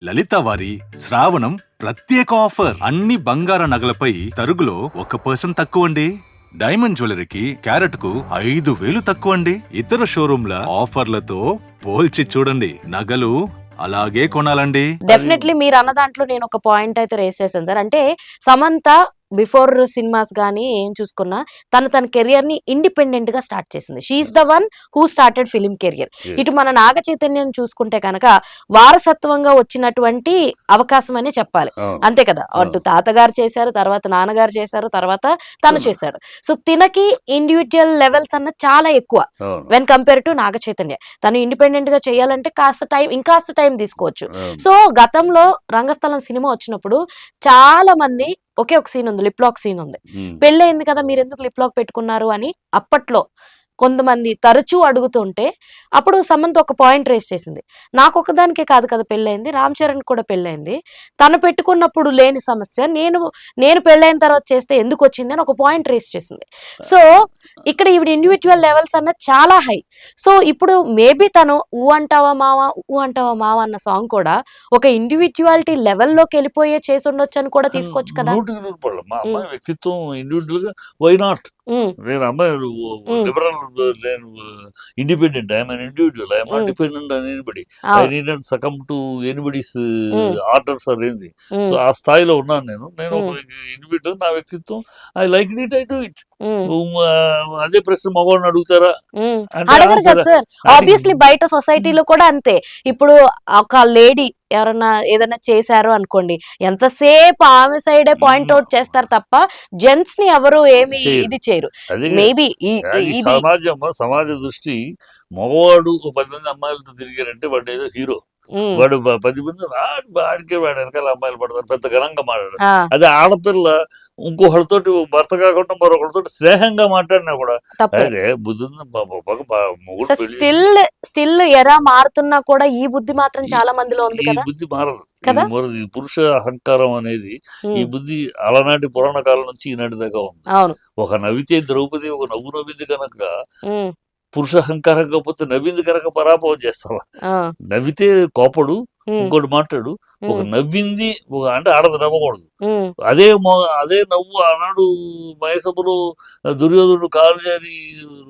లలిత వారి శ్రావణం ప్రత్యేక ఆఫర్. అన్ని బంగార నగలపై తరుగులో 1% తక్కువండి. డైమండ్ జ్యువెలరీకి క్యారెట్ కు 5,000 తక్కువండి. ఇతర షోరూంల ఆఫర్లతో పోల్చి చూడండి. నగలు అలాగే కొనాలండి. డెఫినెట్లీ మీరు అన్న దాంట్లో నేను ఒక పాయింట్ అయితే రేస్ చేశాను సార్. అంటే సమంత బిఫోర్ సినిమాస్ గానీ ఏం చూసుకున్నా తన కెరియర్ ని ఇండిపెండెంట్ గా స్టార్ట్ చేసింది. She is the one who started film career. ఇటు మన నాగ చైతన్యం చూసుకుంటే కనుక వారసత్వంగా వచ్చినటువంటి అవకాశం అని చెప్పాలి, అంతే కదా. అటు తాతగారు చేశారు, తర్వాత నాన్నగారు చేశారు, తర్వాత తను చేశాడు. సో తినకి ఇండివిజువల్ లెవెల్స్ అన్న చాలా ఎక్కువ when compare to Naga Chaitanya. తను ఇండిపెండెంట్ గా చేయాలంటే ఇంకాస్త టైం తీసుకోవచ్చు. సో గతంలో రంగస్థలం సినిమా వచ్చినప్పుడు చాలా మంది ఒకే ఒక సీన్ ఉంది, లిప్ లాక్ సీన్ ఉంది. పెళ్ళయింది కదా మీరు ఎందుకు లిప్ లాక్ పెట్టుకున్నారు అని అప్పట్లో కొంతమంది తరచూ అడుగుతుంటే అప్పుడు సమంత ఒక పాయింట్ రేస్ చేసింది. నాకు ఒకదానికే కాదు కదా పెళ్ళయింది, రామ్ చరణ్ కూడా పెళ్ళయింది, తను పెట్టుకున్నప్పుడు లేని సమస్య నేను పెళ్ళైన తర్వాత చేస్తే ఎందుకు వచ్చింది అని ఒక పాయింట్ రేస్ చేసింది. సో ఇక్కడ ఈవిడ ఇండివిజువల్ లెవెల్స్ అన్న చాలా హై. సో ఇప్పుడు మేబీ తను ఊ అంటావా మావా అన్న సాంగ్ కూడా ఒక ఇండివిజువాలిటీ లెవెల్లోకి వెళ్ళిపోయే చేసి ఉండొచ్చు అని కూడా తీసుకోవచ్చు కదా. మా అమ్మాయి వ్యక్తిత్వం ఇండివిజువల్ గా వై నాట్. నేను అమ్మాయి లిబరల్, నేను independent, I'm an individual, I'm not dependent on anybody. I need not succumb to anybody's orders or anything. So ఆ స్థాయిలో ఉన్నాను నేను ఒక ఇండివిజువల్. నా వ్యక్తిత్వం I like it, I do it. అదే ప్రశ్న మగవాడిని అడుగుతారా? అడగరు కదా సార్. ఆబ్వియస్లీ బయట సొసైటీలో కూడా అంతే. ఇప్పుడు ఒక లేడీ ఎవరన్నా ఏదైనా చేశారు అనుకోండి, ఎంతసేపు ఆమె సైడే పాయింట్ అవుట్ చేస్తారు తప్ప జెంట్స్ ని ఎవరు ఏమి ఇది చేయరు. మేబీ సమాజ దృష్టి, మగవాడు 10 మంది అమ్మాయిలతో తిరిగారంటే వాడు ఏదో హీరో. వాడు 10 మంది వాడికే వాడు వెనకాల అమ్మాయిలు పడతారు, పెద్ద ఘనంగా మాట్లాడారు. అదే ఆడపిల్ల ఇంకొకరితోటి భర్త కాకుండా మరొకరితో స్నేహంగా మాట్లాడినా కూడా అదే బుద్ధి స్టిల్ ఎరా మారుతున్నా కూడా ఈ బుద్ధి మాత్రం చాలా మందిలో ఉంది కదా. బుద్ధి మారదు. పురుష అహంకారం అనేది ఈ బుద్ధి అలనాటి పురాణ కాలం నుంచి ఈనాటి దాకా ఉంది. ఒక నవ్వితే ద్రౌపది ఒక నవ్వు నవ్వింది కనుక పురుష అహంకారం కాకపోతే నవ్వింది కనుక పరాభవం చేస్తావా? నవ్వితే కోపడు, ఇంకోటి మాట్లాడు. ఒక నవ్వింది అంటే ఆడది నవ్వకూడదు. అదే నవ్వు ఆనాడు మహేసభలో దుర్యోధనుడు కాలు చేరి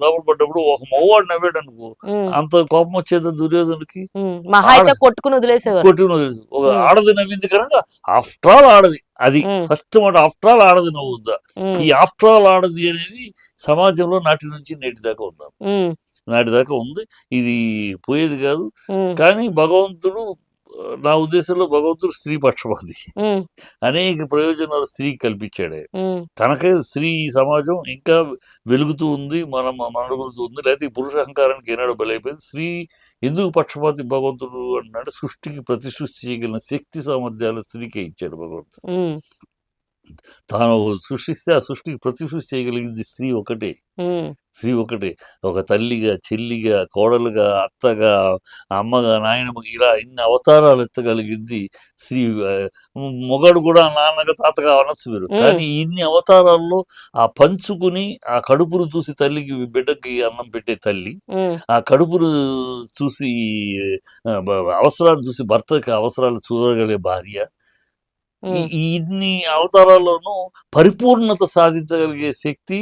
లోపల పడ్డప్పుడు ఒక మగవాడు నవ్వాడు అనుకో, అంత కోపం వచ్చేది దుర్యోధనుడికి. కొట్టుకుని వదిలేసి ఒక ఆడది నవ్వింది కనుక ఆఫ్టర్ ఆల్ ఆడది. అది ఫస్ట్ మాట, ఆఫ్టర్ ఆల్ ఆడది నవ్వుద్దా. ఈ ఆఫ్టర్ ఆల్ ఆడది అనేది సమాజంలో నాటి నుంచి నేటి దాకా ఉందాం, నాటి దాకా ఉంది. ఇది పోయేది కాదు. కానీ భగవంతుడు, నా ఉద్దేశంలో భగవంతుడు స్త్రీ పక్షపాతి. అనేక ప్రయోజనాలు స్త్రీ కల్పించాడే కనుక స్త్రీ సమాజం ఇంకా వెలుగుతూ ఉంది, మనగలుగుతూ ఉంది. లేకపోతే పురుష అహంకారానికి ఏనాడు బలైపోయింది. స్త్రీ ఎందుకు పక్షపాతి భగవంతుడు అన్నాడు? సృష్టికి ప్రతి సృష్టి చేయగలిగిన శక్తి సామర్థ్యాలు స్త్రీకే ఇచ్చాడు భగవంతుడు. తాను సృష్టిస్తే ఆ సృష్టికి ప్రతి సృష్టి చేయగలిగింది స్త్రీ ఒకటే. ఒక తల్లిగా, చెల్లిగా, కోడలుగా, అత్తగా, అమ్మగా, నాయనమ్మగా, ఇలా ఇన్ని అవతారాలు ఎత్తగలిగింది స్త్రీ. మొగాడు కూడా నాన్నగా, తాతగా అనొచ్చు మీరు. కానీ ఇన్ని అవతారాల్లో ఆ పంచుకుని ఆ కడుపును చూసి తల్లికి బిడ్డకి అన్నం పెట్టే తల్లి, ఆ కడుపును చూసి అవసరాలు చూసి భర్తకి అవసరాలు చూడగలిగే భార్య, ఇన్ని అవతారాల్లోనూ పరిపూర్ణత సాధించగలిగే శక్తి,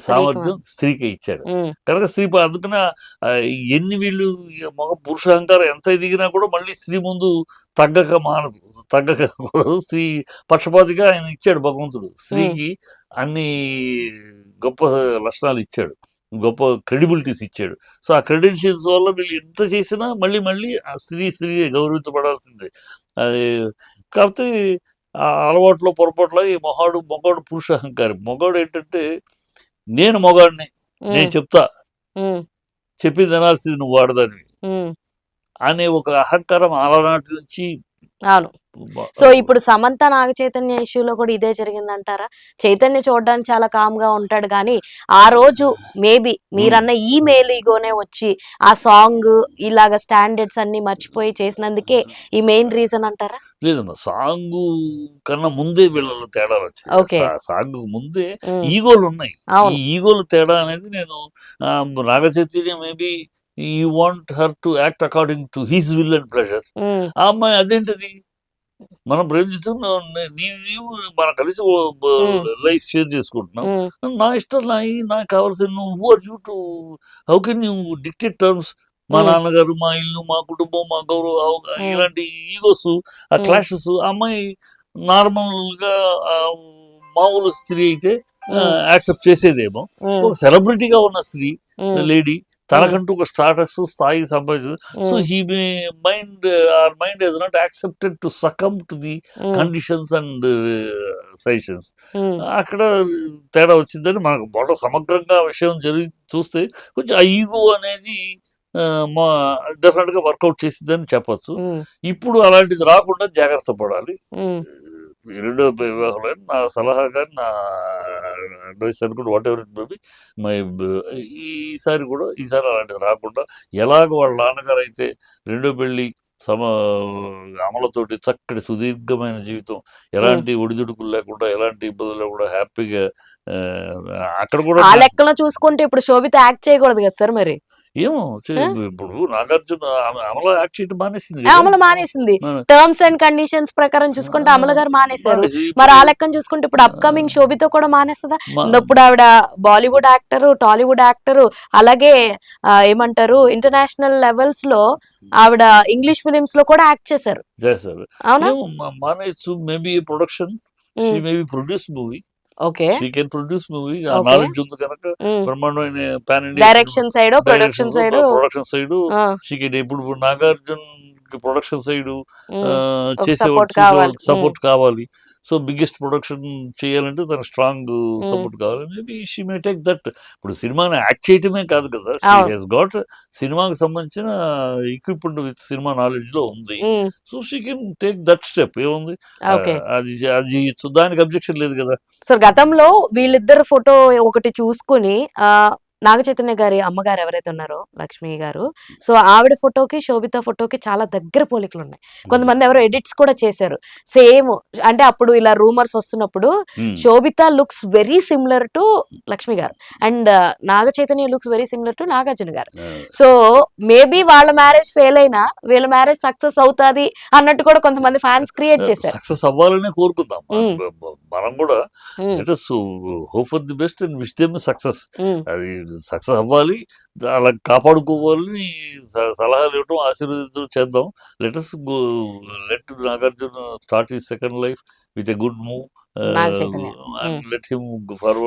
సామర్థ్యం స్త్రీకే ఇచ్చాడు కనుక స్త్రీ. అందుకనే ఎన్ని వీళ్ళు మగ పురుష అహంకారం ఎంత ఎదిగినా కూడా మళ్ళీ స్త్రీ ముందు తగ్గక స్త్రీ పక్షపాతిగా ఆయన ఇచ్చాడు భగవంతుడు. స్త్రీకి అన్ని గొప్ప లక్షణాలు ఇచ్చాడు, గొప్ప క్రెడిబిలిటీస్ ఇచ్చాడు. సో ఆ క్రెడెన్షియల్స్ వల్ల వీళ్ళు ఎంత చేసినా మళ్ళీ ఆ స్త్రీ గౌరవించబడాల్సిందే. అది కాకపోతే ఆ అలవాట్లో పొరపాట్లో ఈ మొగాడు పురుష అహంకారం. మొగాడు ఏంటంటే నేను మొగాడిని, నేను చెప్తా, చెప్పింది అనాల్సింది నువ్వు వాడదానివి అనే ఒక అహంకారం అలనాటి నుంచి. సో ఇప్పుడు సమంత నాగ చైతన్య ఇష్యూలో కూడా ఇదే జరిగిందంటారా? చైతన్య చూడడానికి చాలా కామ్ గా ఉంటాడు కానీ ఆ రోజు మేబీ మీరన్న ఈ మేలీగోనే వచ్చి ఆ సాంగ్ ఇలాగ స్టాండర్డ్స్ అన్ని మర్చిపోయి చేసినందుకే ఈ మెయిన్ రీజన్ అంటారా? లేదమ్మా, సాంగ్ కన్నా ముందే వీళ్ళలో తేడాలు వచ్చాయి. సాంగ్ ముందే ఈగోలు ఉన్నాయి. ఈ ఈగోలు తేడా అనేది నేను Naga Chaitanya maybe you want her to act according to his will and pressure. ఆ అమ్మాయి అదేంటది, మనం ప్రేమ చేస్తున్నాం, నీవు మనం కలిసి లైఫ్ షేర్ చేసుకుంటున్నాం, నా ఇష్టం నాకు కావాల్సిన నువ్వు are you to how can you dictate terms. మా నాన్నగారు, మా ఇల్లు, మా కుటుంబం, మా గౌరవం, ఇలాంటి ఈగోస్, ఆ క్లాషెస్. అమ్మాయి నార్మల్ గా మామూలు స్త్రీ అయితే యాక్సెప్ట్ చేసేదేమో. ఒక సెలబ్రిటీగా ఉన్న స్త్రీ, లేడీ, తనకంటూ ఒక స్టాటస్ స్థాయి సంపాదించు. So he may mind or mind he's not accepted to succumb to the conditions and suggestions. అక్కడ తేడా వచ్చిందని మనకు బాగా సమగ్రంగా విషయం జరిగి చూస్తే కొంచెం ఆ ఈగో అనేది మా డెఫినెట్ గా వర్కౌట్ చేసిందని చెప్పొచ్చు. ఇప్పుడు అలాంటిది రాకుండా జాగ్రత్త పడాలి. రెండో వివాహంలో నా సలహా కానీ నా అడ్వైస్ అనుకుంటే what ever it maybe my ఈసారి అలాంటిది రాకుండా, ఎలాగ వాళ్ళ నాన్నగారు అయితే రెండో పెళ్లి అమలతోటి చక్కటి సుదీర్ఘమైన జీవితం, ఎలాంటి ఒడిదుడుకులు లేకుండా, ఎలాంటి ఇబ్బందులు లేకుండా హ్యాపీగా అక్కడ కూడా ఆ లెక్కలో చూసుకుంటే ఇప్పుడు శోభిత యాక్ట్ చేయకూడదు కదా సార్ మరి. ఏమో ఇప్పుడు నాగార్జున అమల యాక్ట్ చేయడం మానేసింది. అమలు మానేసింది. టర్మ్స్ అండ్ కండిషన్స్ ప్రకారం చూసుకుంటే అమల గారు మానేశారు. మరి ఆ లెక్కను చూసుకుంటే ఇప్పుడు అప్కమింగ్ శోభితో కూడా మానేస్తుందా? ఇప్పుడు ఆవిడ బాలీవుడ్ యాక్టర్, టాలీవుడ్ యాక్టర్, అలాగే ఏమంటారు ఇంటర్నేషనల్ లెవెల్స్ లో ఆవిడ ఇంగ్లీష్ ఫిలిమ్స్ లో కూడా యాక్ట్ చేశారు. అవునా? మానేచ్చు. Maybe production, maybe produce movie. Okay, she can produce movie. ఆ నాలెడ్జ్ ఉంది కనుక బ్రహ్మాండమైన pan India direction side, production side she can. ఇప్పుడు నాగార్జున ప్రొడక్షన్ సైడ్ సపోర్ట్ చేసేవాళ్ళు కావాలి. సపోర్ట్ కావాలి. సో బిగ్గెస్ట్ ప్రొడక్షన్ చేయాలంటే తన స్ట్రాంగ్ సపోర్ట్ కావాలి. Maybe she may take that. ఇప్పుడు సినిమాని యాక్ట్ చేయటమే కాదు కదా, షీ హెస్ గాట్ సినిమాకి సంబంధించిన ఎక్విప్మెంట్ విత్ సినిమా నాలెడ్జ్ లో ఉంది. So she can take that step. ఏముంది, అది చేయొచ్చు, దానికి అబ్జెక్షన్ లేదు కదా. సో గతంలో వీళ్ళిద్దరు ఫోటో ఒకటి చూసుకుని నాగ చైతన్య గారి అమ్మగారు ఎవరైతే ఉన్నారో లక్ష్మి గారు, సో ఆవిడ ఫోటోకి శోభిత ఫోటోకి చాలా దగ్గర పోలికలు ఉన్నాయి. కొంతమంది ఎవరో ఎడిట్స్ కూడా చేశారు సేమ్. అంటే అప్పుడు ఇలా రూమర్స్ వస్తున్నప్పుడు Sobhita looks very similar to Lakshmi garu and Naga Chaitanya looks very similar to Nagarjuna garu. So maybe వాళ్ళ మ్యారేజ్ ఫెయిల్ అయినా వీళ్ళ మ్యారేజ్ సక్సెస్ అవుతాది అన్నట్టు కూడా కొంతమంది ఫ్యాన్స్ క్రియేట్ చేశారు. సక్సెస్ అవ్వాలనే కోరుకుందాం మనం కూడా. Hope for the best and wish them success. అది సక్సెస్ అవ్వాలి, అలా కాపాడుకోవాలని సలహాలు ఇవ్వటం, ఆశీర్వదించడం చేద్దాం. Let Nagarjuna start his second life with a good move. Naga Chaitanya let him forward.